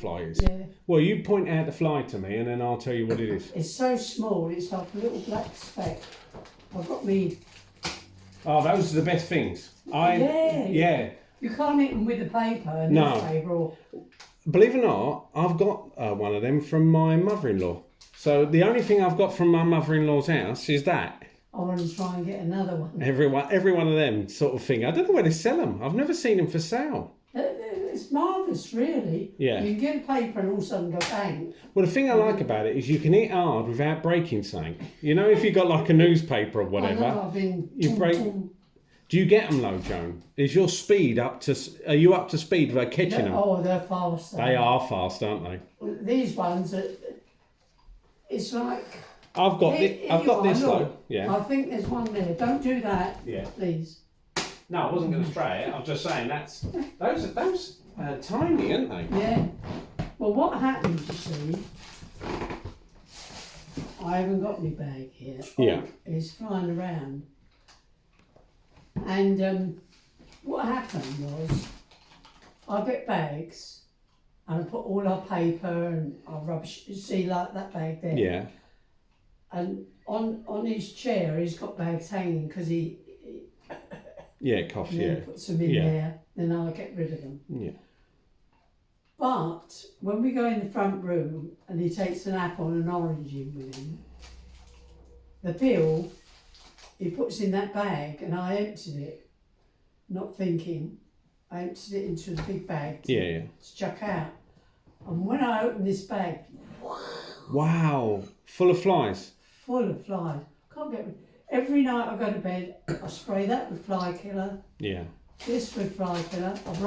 fly is? Yeah. Well, you point out the fly to me and then I'll tell you what it is. It's so small, it's like a little black speck. I've got me. Oh, those are the best things. Yeah. You can't eat them with the paper and newspaper or... Believe it or not, I've got one of them from my mother-in-law. So the only thing I've got from my mother-in-law's house is that. I want to try and get another one. Every one of them sort of thing. I don't know where they sell them. I've never seen them for sale. It's marvellous, really. Yeah. You can get a paper and all of a sudden go bang. Well, the thing I like about it is you can eat hard without breaking something. You know, if you got like a newspaper or whatever, I know, I've been... you break. Do you get them though, Joan? Is your speed up to? Are you up to speed without catching them? Oh, they're fast. They are fast, aren't they? These ones, it's like... I've got this though. Yeah. I think there's one there. Don't do that. Yeah. Please. No, I wasn't going to spray it. I'm just saying those are tiny, aren't they? Yeah. Well, what happens, you see? I haven't got my bag here. Yeah. It's flying around. And what happened was, I get bags, and I put all our paper and our rubbish. You see, like that bag there. Yeah. And on his chair, he's got bags hanging because he Coughs. He puts them in there. Then I'll get rid of them. Yeah. But when we go in the front room and he takes an apple and an orange in with him, the peel he puts in that bag, and I emptied it, not thinking. I emptied it into the big bag to chuck out. And when I opened this bag, wow, full of flies. Full of flies. Can't get rid. Every night I go to bed, I spray that with fly killer. Yeah. This with fly killer. I've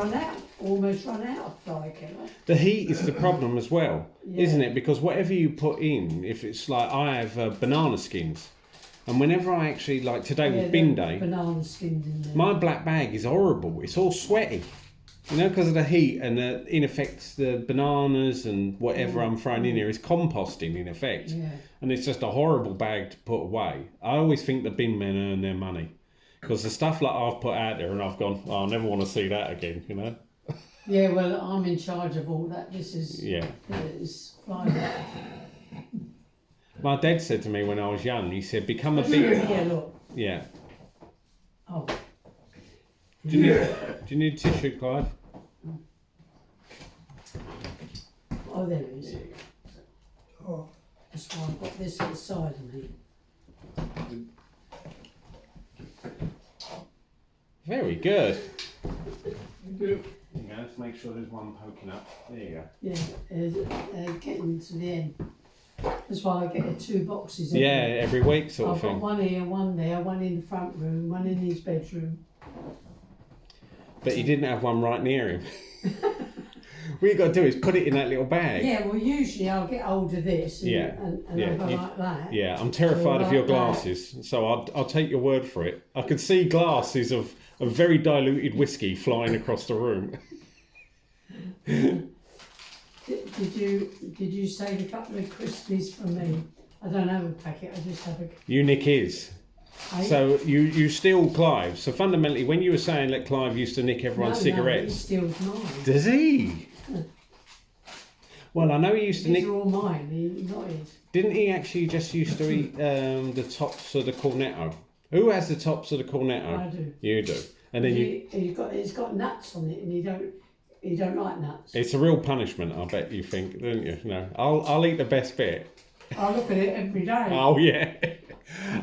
almost run out of fly killer. The heat is the problem as well, isn't it? Because whatever you put in, if it's like I have banana skins, and whenever I actually, like today was bin day, banana skins in there. My black bag is horrible. It's all sweaty. You know, because of the heat and in effect the bananas and whatever I'm throwing in here is composting in effect. Yeah. And it's just a horrible bag to put away. I always think the bin men earn their money. Because the stuff like I've put out there and I've gone, oh, I never want to see that again, you know? Yeah, well, I'm in charge of all that. This is... Yeah. It's fine. My dad said to me when I was young, he said, become a big... Yeah, look. Yeah. Oh. Do you need tissue, Clive? Oh, there it is. Oh, that's why I've got this at the side of me. Very good. There you go, let's make sure there's one poking up. There you go. Yeah, getting to the end. That's why I get 2 boxes. Every week sort of thing. I've got one here, one there, one in the front room, one in his bedroom. But you didn't have one right near him. What you got to do is put it in that little bag. Yeah, well, usually I'll get hold of this and I'll go like that. Yeah, I'm terrified of your glasses, so I'll take your word for it. I could see glasses of very diluted whiskey flying across the room. Did you save a couple of Crispies for me? I don't have a packet, I just have a... You nick his. So you steal Clive. So fundamentally, when you were saying that Clive used to nick everyone's cigarettes... No, he steals mine. Does he? Well, I know he used to nick... These are all mine, not his. Didn't he actually just used to eat the tops of the cornetto? Who has the tops of the cornetto? I do. You do. And then It's got nuts on it, and you don't like nuts. It's a real punishment, I bet you think, don't you? No, I'll eat the best bit. I look at it every day. Oh yeah.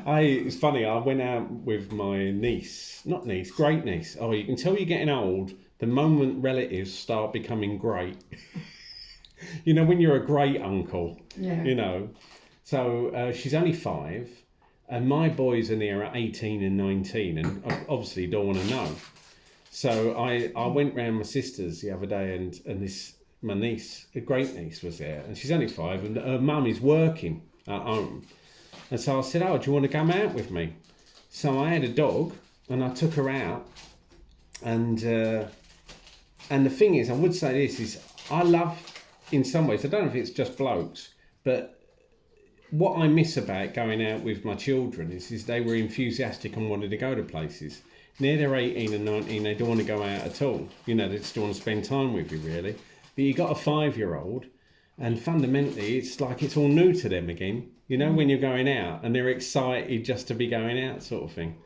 It's funny. I went out with my great niece. Oh, you can tell you're getting old the moment relatives start becoming great. You know, when you're a great uncle. Yeah. You know, so she's only 5, and my boys are near 18 and 19, and obviously don't want to know. So I went round my sister's the other day, and my niece, a great niece, was there, and she's only 5, and her mum is working at home. And so I said, oh, do you want to come out with me? So I had a dog, and I took her out, and the thing is, I would say this, is I love, in some ways, I don't know if it's just blokes, but what I miss about going out with my children is they were enthusiastic and wanted to go to places. Near they're 18 and 19, they don't want to go out at all. You know, they just don't want to spend time with you, really. But you got a 5-year-old, and fundamentally, it's like it's all new to them again. You know, when you're going out and they're excited just to be going out, sort of thing.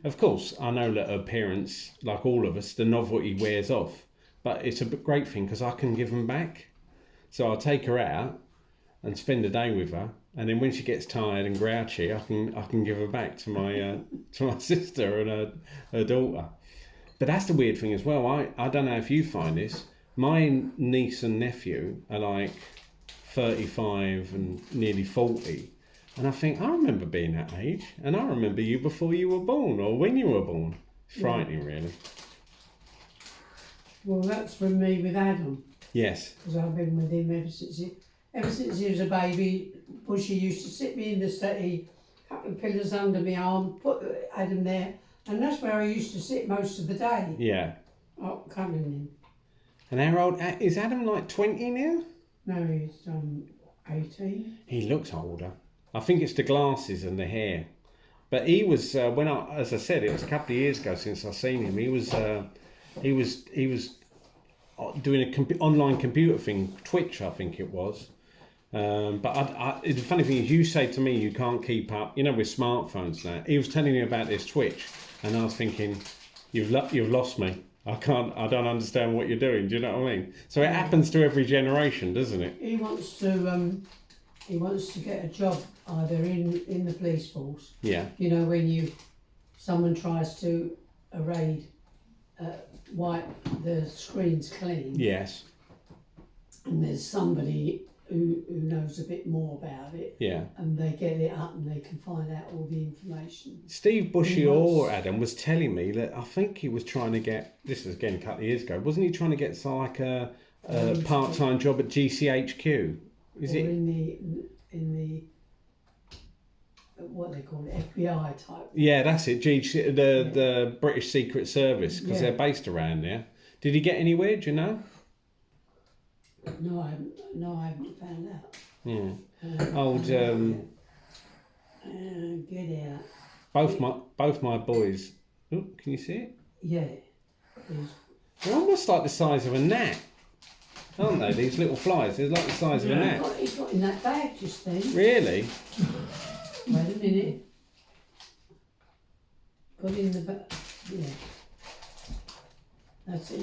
Of course, I know that her parents, like all of us, the novelty wears off. But it's a great thing because I can give them back. So I'll take her out and spend a day with her, and then when she gets tired and grouchy, I can give her back to my to my sister and her daughter. But that's the weird thing as well. I don't know if you find this. My niece and nephew are like 35 and nearly 40, and I think I remember being that age, and I remember you before you were born or when you were born. It's frightening, really. Well, that's from me with Adam, Yes. because I've been with him ever since he was a baby. Bushy used to sit me in the settee, a couple of pillows under my arm, put Adam there, and that's where I used to sit most of the day. Yeah. Oh, coming in. And how old is Adam? Like 20 now? No, he's 18. He looks older. I think it's the glasses and the hair. But he was as I said, it was a couple of years ago since I seen him. He was doing a online computer thing, Twitch, I think it was. But the funny thing is, you say to me you can't keep up. You know, with smartphones now. He was telling me about this Twitch, and I was thinking, you've lost me. I don't understand what you're doing. Do you know what I mean? So it happens to every generation, doesn't it? He wants to get a job either in the police force. Yeah. You know, when someone tries to wipe the screens clean. Yes. And there's somebody who knows a bit more about it. Yeah. And they get it up and they can find out all the information. Steve Bushy or Adam was telling me that I think he was trying to get, this was again a couple of years ago, wasn't he trying to get like a part-time job at GCHQ? Is it in the what they call it, FBI type? Yeah, that's it. The British Secret Service, because they're based around there. Did he get anywhere? Do you know? No, I haven't found out. Yeah. Get out. Both my boys. Oh, can you see it? Yeah. They're almost like the size of a gnat, aren't they? These little flies. They're like the size of a gnat. He's got in that bag just then. Really? Wait a minute. Got in the bag. Yeah. That's it.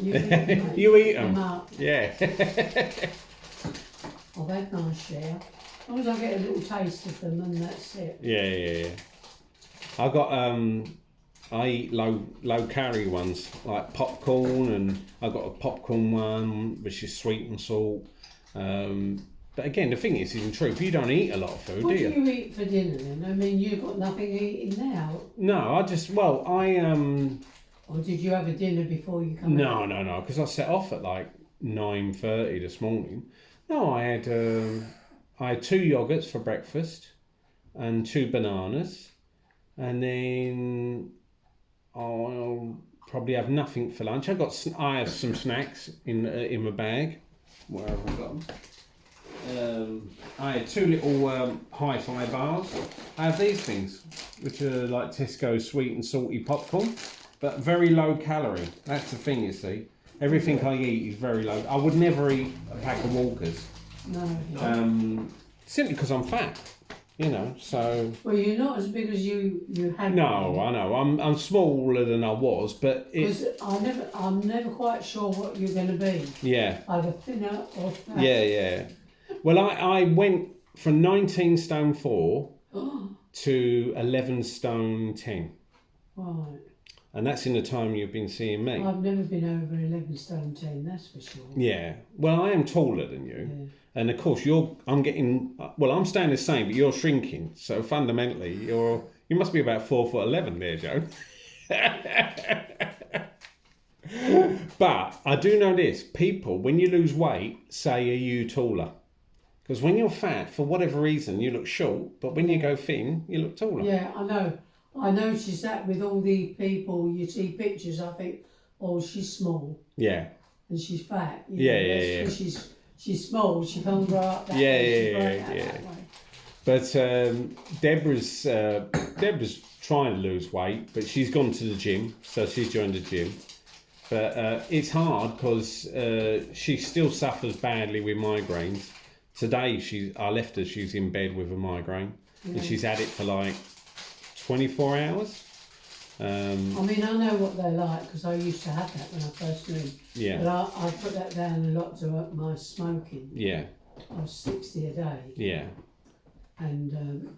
You eat them. Yeah. I've had my share. As long as I get a little taste of them, and that's it. Yeah. I got I eat low calorie ones like popcorn, and I got a popcorn one which is sweet and salt. But again, the thing is, in truth, you don't eat a lot of food, What do you? What do you eat for dinner then? I mean, you've got nothing eating now. No, Or did you have a dinner before you come out? No, because I set off at like 9:30 this morning. No, I had 2 yogurts for breakfast and 2 bananas, and then I'll probably have nothing for lunch. I have some snacks in my bag. Where have I got them? I had 2 little hi-fi bars. I have these things, which are like Tesco sweet and salty popcorn, but very low calorie. That's the thing, you see. Everything I eat is very low. I would never eat a pack of Walkers. No. Simply because I'm fat, you know. So. Well, you're not as big as you have. No, I know. I'm smaller than I was, but because I'm never quite sure what you're going to be. Yeah. Either thinner or fat. Yeah. Well, I went from 19 stone 4 to 11 stone 10. Right. And that's in the time you've been seeing me. I've never been over 11 stone 10, that's for sure. Yeah. Well, I am taller than you. Yeah. And of course, I'm staying the same, but you're shrinking. So fundamentally, you must be about 4'11" there, Joe. But I do know this: people, when you lose weight, say, "Are you taller?" Because when you're fat, for whatever reason, you look short, but when you go thin, you look taller. Yeah, I know. I noticed that with all the people you see pictures. I think, oh, she's small. Yeah. And she's fat. Yeah. She's small. She can't grow up that way. Yeah. But Deborah's trying to lose weight, but she's gone to the gym, so she's joined the gym. But it's hard because she still suffers badly with migraines. Today, I left her. She's in bed with a migraine, and she's had it for like 24 hours. I mean, I know what they're like because I used to have that when I first knew. Yeah. But I put that down a lot to my smoking. Yeah. I was 60 a day. Yeah. And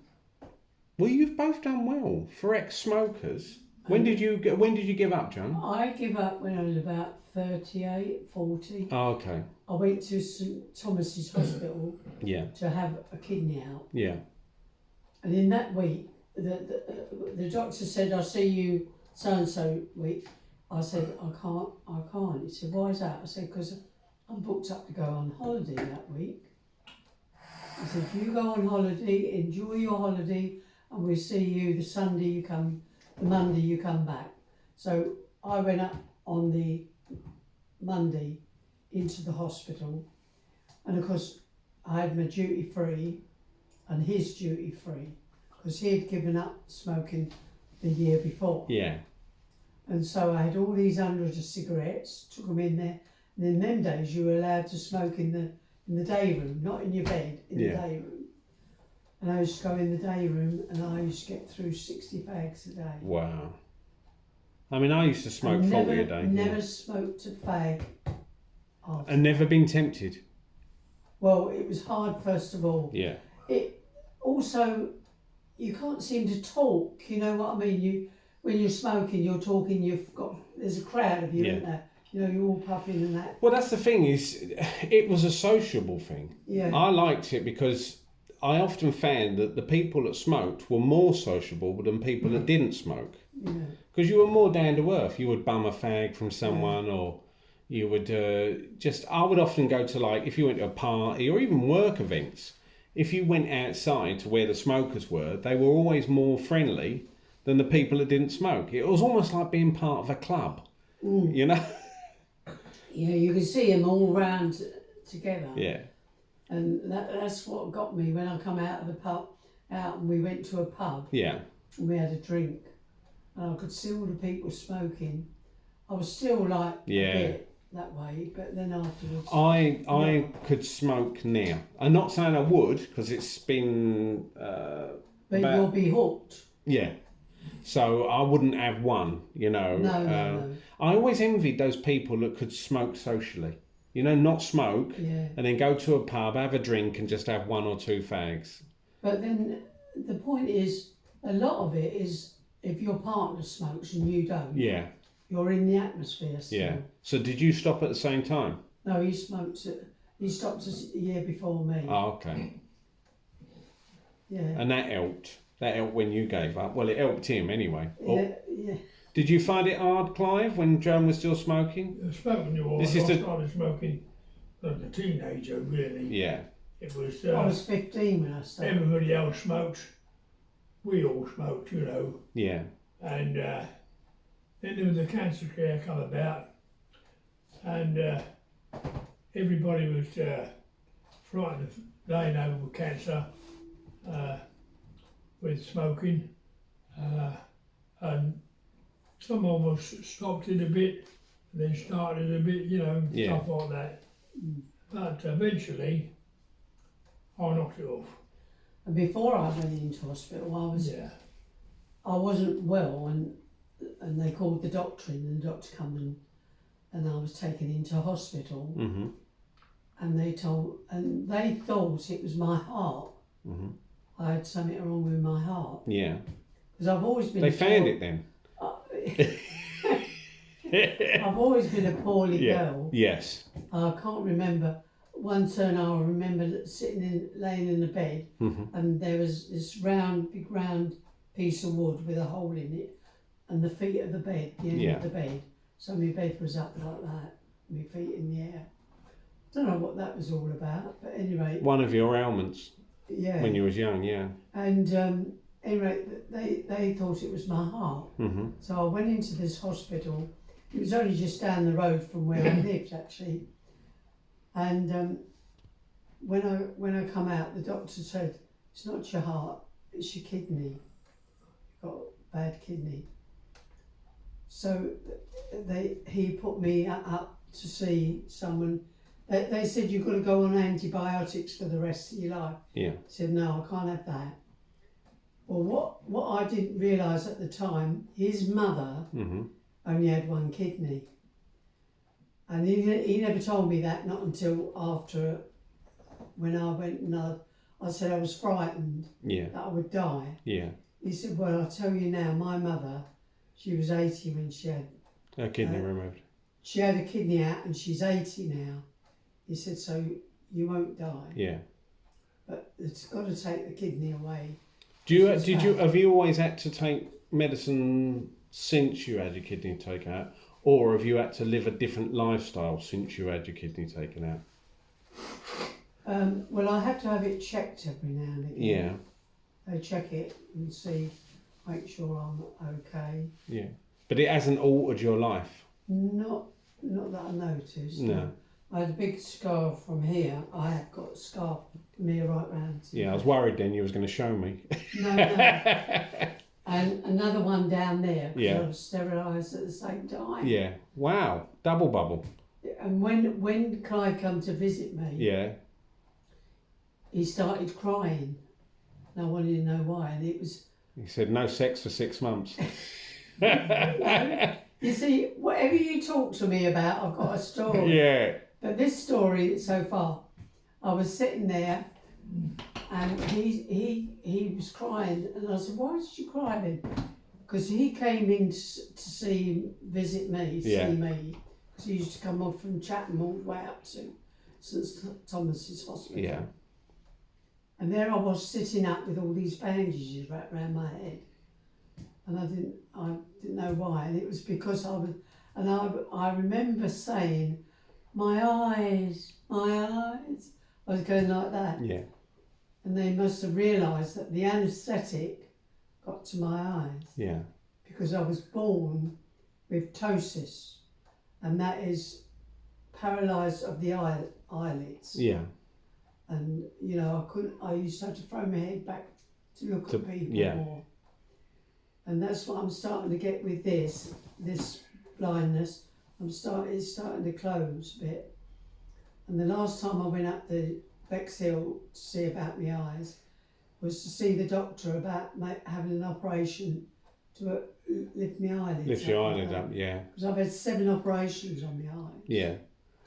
well, you've both done well for ex-smokers. When did you give up, Joan? I gave up when I was about 38, 40. Oh, okay. I went to St Thomas's Hospital Yeah. to have a kidney out. Yeah. And in that week, the doctor said, I'll see you so-and-so week. I said, I can't. He said, why is that? I said, because I'm booked up to go on holiday that week. He said, you go on holiday, enjoy your holiday, and we'll see you the Monday you come back. So I went up on the Monday into the hospital, and of course I had my duty free and his duty free because he had given up smoking the year before. Yeah. And so I had all these hundreds of cigarettes, took them in there, and in them days you were allowed to smoke in the day room, not in your bed, in the day room. And I used to go in the day room and I used to get through 60 bags a day. Wow. I mean, I used to smoke 40 a day. Never smoked a fag. And never been tempted? Well, it was hard, first of all. Yeah. It also, you can't seem to talk, you know what I mean? When you're smoking, you're talking, there's a crowd of you, isn't there? You know, you're all puffing and that. Well, that's the thing is, it was a sociable thing. Yeah. I liked it because I often found that the people that smoked were more sociable than people that didn't smoke. Yeah. Because you were more down to earth. You would bum a fag from someone, or you would I would often go to, like, if you went to a party or even work events, if you went outside to where the smokers were, they were always more friendly than the people that didn't smoke. It was almost like being part of a club, you know? Yeah, you can see them all round together. Yeah. And that's what got me when I come out of the pub, and we went to a pub. Yeah. And we had a drink, and I could see all the people smoking. I was still like a bit that way, but then afterwards... I could smoke now. I'm not saying I would, because it's been... but you'll be hooked. Yeah. So I wouldn't have one, you know. No. I always envied those people that could smoke socially. You know, not smoke, and then go to a pub, have a drink, and just have one or two fags. But then the point is, a lot of it is if your partner smokes and you don't. Yeah. You're in the atmosphere still. Yeah. So did you stop at the same time? No, he stopped a year before me. Oh, okay. Yeah. And that helped. That helped when you gave up. Well, it helped him anyway. Yeah. Did you find it hard, Clive, when Joan was still smoking? Smoking was. I started smoking as a teenager, really. Yeah. It was. I was 15 when I started. Everybody else smoked. We all smoked, you know. Yeah. And then there was the cancer care come about, and everybody was frightened of dying over with cancer, with smoking, and some of us stopped it a bit, and then started a bit, you know, stuff like that. But eventually, I knocked it off. And before I went into hospital, I wasn't well, and they called the doctor in, and the doctor come and I was taken into hospital, and they thought it was my heart. I had something wrong with my heart. Yeah. Because I've always been. They found it then. I've always been a poorly girl. Yes. I can't remember. One turn I remember laying in the bed, and there was this big round piece of wood with a hole in it, and the feet of the bed, the end of the bed. So my bed was up like that, my feet in the air. Don't know what that was all about, but anyway. One of your ailments. Yeah. When you was young, yeah. And anyway, they thought it was my heart. So I went into this hospital. It was only just down the road from where I lived, actually. And when I come out, the doctor said, "It's not your heart, it's your kidney. You've got a bad kidney." So he put me up to see someone. They said you've got to go on antibiotics for the rest of your life. Yeah. I said, no, I can't have that. Well, what I didn't realise at the time, his mother only had one kidney. And he never told me that, not until after, when I went and I said I was frightened that I would die. Yeah. He said, well, I'll tell you now, my mother, she was 80 when she had Her kidney removed. She had a kidney out and she's 80 now. He said, so you won't die. Yeah. But it's got to take the kidney away. Have you always had to take medicine since you had your kidney taken out? Or have you had to live a different lifestyle since you had your kidney taken out? Well, I have to have it checked every now and again. Yeah. They check it and see, make sure I'm okay. Yeah. But it hasn't altered your life? Not that I noticed. No. I had a big scar from here. I have got a scar from here right round. Yeah, I was worried then you was going to show me. No. And another one down there. Yeah. I was sterilised at the same time. Yeah. Wow. Double bubble. And when Clive come to visit me, Yeah. he started crying. And I wanted to know why. And it was... He said no sex for 6 months. You see, whatever you talk to me about, I've got a story. Yeah. But this story so far, I was sitting there and he was crying and I said, why did you cry then? Because he came in to visit me, see me. Because he used to come off from Chatham all the way up to St Thomas's Hospital. Yeah. And there I was sitting up with all these bandages wrapped around my head. And I didn't know why. And it was because I remember saying, my eyes. I was going like that. Yeah. And they must have realised that the anaesthetic got to my eyes. Yeah. Because I was born with ptosis, and that is paralysed of the eyelids. Yeah. And I used to have to throw my head back to look at people more. And that's what I'm starting to get with this blindness. It's starting to close a bit. And the last time I went up the Bexhill to see about my eyes was to see the doctor about having an operation to lift my eyelids. Lift your eyelid up, yeah. Because I've had 7 operations on my eyes. Yeah.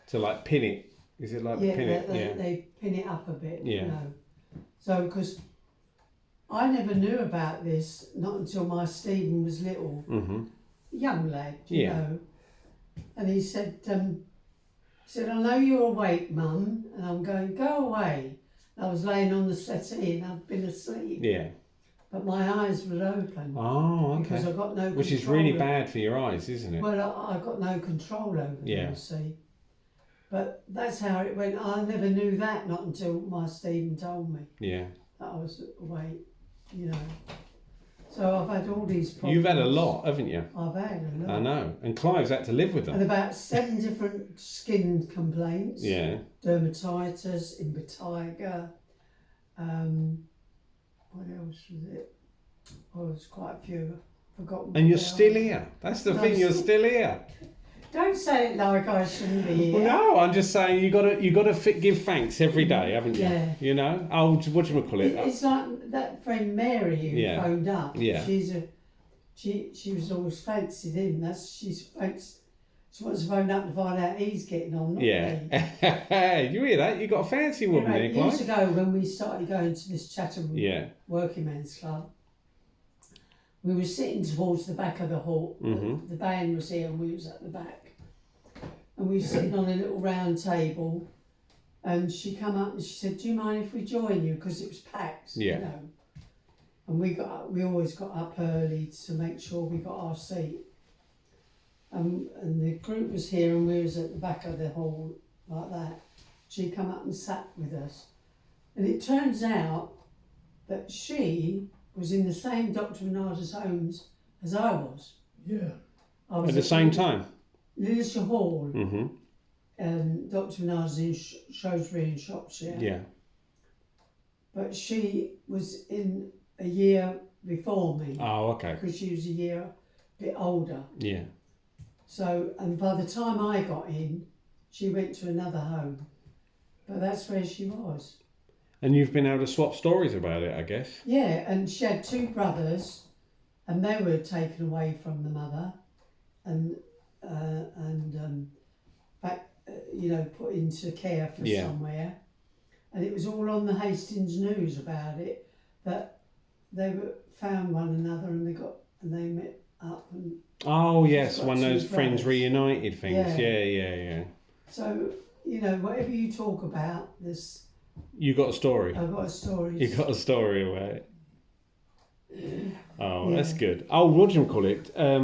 To like pin it. Is it like pin it? They pin it up a bit. Yeah. So, because I never knew about this, not until my Stephen was little. Mm-hmm. Young lad, you know. And he said, I know you're awake, Mum. And I'm going, go away. And I was laying on the settee and I'd been asleep. Yeah. But my eyes were open. Oh, okay. Because I got no control. Which is really bad for your eyes, isn't it? Well, I got no control over them, you see. But that's how it went. I never knew that, not until my Stephen told me. Yeah. That I was awake, So I've had all these problems. You've had a lot, haven't you? I've had a lot. I know. And Clive's had to live with them. And about 7 different skin complaints. Yeah. Dermatitis, impetigo. What else was it? Oh, there's quite a few. I've forgotten. And you're still here. That's the thing. You're still here. Don't say it like I shouldn't be here. Well, no, I'm just saying you got to give thanks every day, haven't you? Yeah. You know. Oh, what do you call it? It's like that friend Mary who phoned up. Yeah. She was always fancied him. She wants to phone up to find out he's getting on. Not me. You hear that? You got a fancy woman there, Clive. Years ago, when we started going to this Chatham Working Men's Club, we were sitting towards the back of the hall. Mm-hmm. The band was here and we was at the back. And we were sitting on a little round table and she come up and she said, do you mind if we join you? Because it was packed, you know. And we always got up early to make sure we got our seat. And the group was here and we was at the back of the hall like that. She come up and sat with us. And it turns out that she was in the same Dr. Renada's homes as I was. Yeah. I was at the same time? Lilishire Hall. Mm-hmm. Dr. Renada's in Shrewsbury in Shropshire. Yeah. But she was in a year before me. Oh, okay. Because she was a year bit older. Yeah. So, and by the time I got in, she went to another home. But that's where she was. And you've been able to swap stories about it, I guess. Yeah, and she had two brothers, and they were taken away from the mother, and back, put into care for somewhere. And it was all on the Hastings News about it, that they found one another and they met up and. Oh yes, got one of two those Friends brothers. Reunited things. Yeah. Yeah. So whatever you talk about, You got a story. I've got a story. You got a story about it. Oh, Yeah. that's good. Oh, what do you call it?